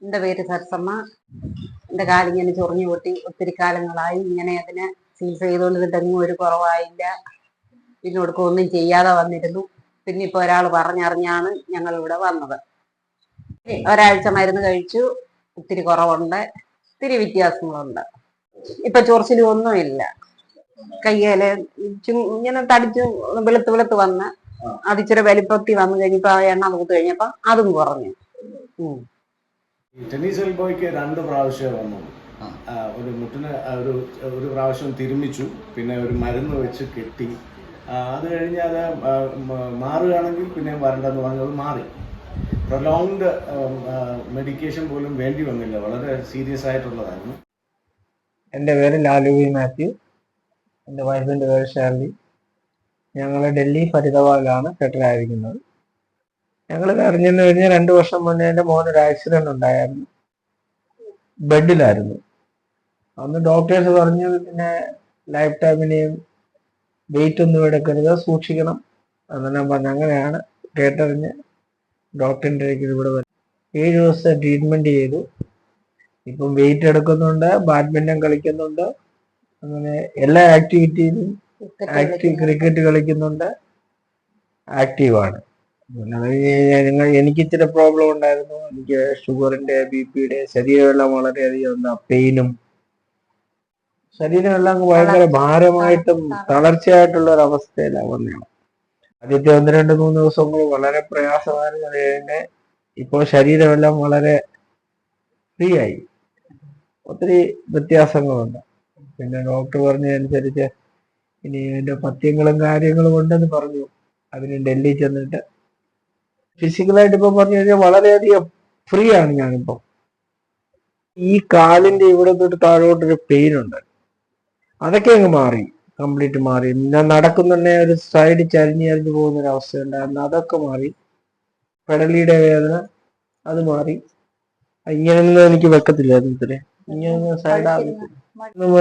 എൻ്റെ പേര് സരസമ്മ. എൻ്റെ കാലിങ്ങനെ ചൊറിഞ്ഞു പൊട്ടി ഒത്തിരി കാലങ്ങളായി. ഇങ്ങനെ അതിനെ ചികിത്സ ചെയ്തുകൊണ്ടിരുന്നെങ്ങും ഒരു കുറവായില്ല. പിന്നൊടുക്കം ഒന്നും ചെയ്യാതെ വന്നിരുന്നു. പിന്നെ ഇപ്പോൾ ഒരാൾ പറഞ്ഞറിഞ്ഞാണ് ഞങ്ങൾ ഇവിടെ വന്നത്. ഒരാഴ്ച മരുന്ന് കഴിച്ചു. ഒത്തിരി കുറവുണ്ട്, ഒത്തിരി വ്യത്യാസങ്ങളുണ്ട്. ഇപ്പൊ ചൊറിച്ചിലും ഒന്നുമില്ല. കയ്യേല് ഇങ്ങനെ തടിച്ചു വെളുത്ത് വെളുത്ത് വന്ന് അതിച്ചിരി വലിപ്പത്തി വന്നു കഴിഞ്ഞപ്പോ ആ എണ്ണ തൂത്ത് കഴിഞ്ഞപ്പോ അതും കുറഞ്ഞു. ടെന്നീസ് എൽബോയ്ക്ക് 2 പ്രാവശ്യം വന്നു. ഒരു മുട്ടിന് ഒരു പ്രാവശ്യം തിരുമിച്ചു, പിന്നെ ഒരു മരുന്ന് വെച്ച് കെട്ടി. അത് കഴിഞ്ഞ് അത് മാറുകയാണെങ്കിൽ പിന്നെ വരണ്ടെന്ന് പറഞ്ഞത് മാറി. പ്രൊലോങ്ഡ് മെഡിക്കേഷൻ പോലും വേണ്ടി വന്നില്ല, വളരെ സീരിയസ് ആയിട്ടുള്ളതായിരുന്നു. എൻ്റെ പേര് ലാലു വി മാത്യു. എൻ്റെ വൈഫിൻ്റെ പേര് ഷേർലി. ഞങ്ങൾ ഡൽഹി ഫരീദാബാദിലാണ് സെറ്റിലായിരിക്കുന്നത്. ഞങ്ങൾ അറിഞ്ഞെന്ന് കഴിഞ്ഞാൽ 2 വർഷം മുന്നേ എൻ്റെ മോനൊരു ആക്സിഡന്റ് ഉണ്ടായിരുന്നു. ബെഡിലായിരുന്നു. അന്ന് ഡോക്ടേഴ്സ് പറഞ്ഞു പിന്നെ ലൈഫ് ടൈമിനെയും വെയിറ്റ് ഒന്നും എടുക്കരുത്, സൂക്ഷിക്കണം എന്നെല്ലാം പറഞ്ഞു. അങ്ങനെയാണ് കേട്ടറിഞ്ഞ് ഡോക്ടറിൻ്റെ ഇവിടെ വരും. 7 ദിവസത്തെ ട്രീറ്റ്മെന്റ് ചെയ്തു. ഇപ്പം വെയിറ്റ് എടുക്കുന്നുണ്ട്, ബാഡ്മിന്റൺ കളിക്കുന്നുണ്ട്, അങ്ങനെ എല്ലാ ആക്ടിവിറ്റിയിലും ക്രിക്കറ്റ് കളിക്കുന്നുണ്ട്, ആക്റ്റീവാണ്. എനിക്ക് ഇച്ചിരി പ്രോബ്ലം ഉണ്ടായിരുന്നു. എനിക്ക് ഷുഗറിന്റെ, BP-യുടെ, ശരീരമെല്ലാം വളരെയധികം പെയിനും, ശരീരമെല്ലാം ഭയങ്കര ഭാരമായിട്ടും തളർച്ചയായിട്ടുള്ള ഒരു അവസ്ഥയിലാണ് വന്നത്. ആദ്യത്തെ 1-2-3 ദിവസങ്ങൾ വളരെ പ്രയാസമായിരുന്നു. അത് കഴിഞ്ഞ് ഇപ്പോൾ ശരീരമെല്ലാം വളരെ ഫ്രീ ആയി. ഒത്തിരി വ്യത്യാസങ്ങളുണ്ട്. പിന്നെ ഡോക്ടർ പറഞ്ഞതനുസരിച്ച് ഇനി അതിന്റെ പഥ്യങ്ങളും കാര്യങ്ങളും ഉണ്ടെന്ന് പറഞ്ഞു. അതിന് ഡൽഹി ചെന്നിട്ട് ഫിസിക്കലായിട്ട് ഇപ്പൊ പറഞ്ഞു കഴിഞ്ഞാൽ വളരെയധികം ഫ്രീ ആണ് ഞാനിപ്പോ. ഈ കാലിന്റെ ഇവിടെ തൊട്ട് താഴോട്ടൊരു പെയിൻ ഉണ്ട്, അതൊക്കെ അങ്ങ് മാറി, കംപ്ലീറ്റ് മാറി. ഞാൻ നടക്കുന്നുണ്ടെ ഒരു സൈഡ് ചരിഞ്ഞു പോകുന്ന ഒരു അവസ്ഥ ഉണ്ടായിരുന്നു, അതൊക്കെ മാറി. പെടലിയുടെ വേദന അത് മാറി. ഇങ്ങനെയൊന്നും എനിക്ക് വെക്കത്തില്ലായിരുന്നു. ഇത്രേ ഇങ്ങനെ സൈഡാകത്തില്ല,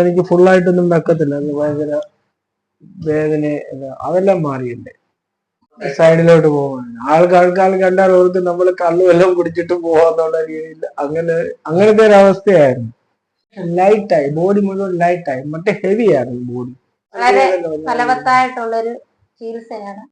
എനിക്ക് ഫുള്ളായിട്ടൊന്നും വെക്കത്തില്ല. അത് ഭയങ്കര വേദന, അതെല്ലാം മാറിയുണ്ട്. സൈഡിലോട്ട് പോകാൻ ആൾക്കാൾ കണ്ടാൽ ഓർക്ക് നമ്മൾ കള്ളു എല്ലാം കുടിച്ചിട്ട് പോവാന്നുള്ള രീതിയിൽ അങ്ങനത്തെ ഒരു അവസ്ഥയായിരുന്നു. ലൈറ്റായി, ബോഡി മുഴുവൻ ലൈറ്റായി, മറ്റേ ഹെവി ആയിരുന്നു ബോഡി. വളരെ ഫലവത്തായിട്ടുള്ളൊരു ചികിത്സയാണ്.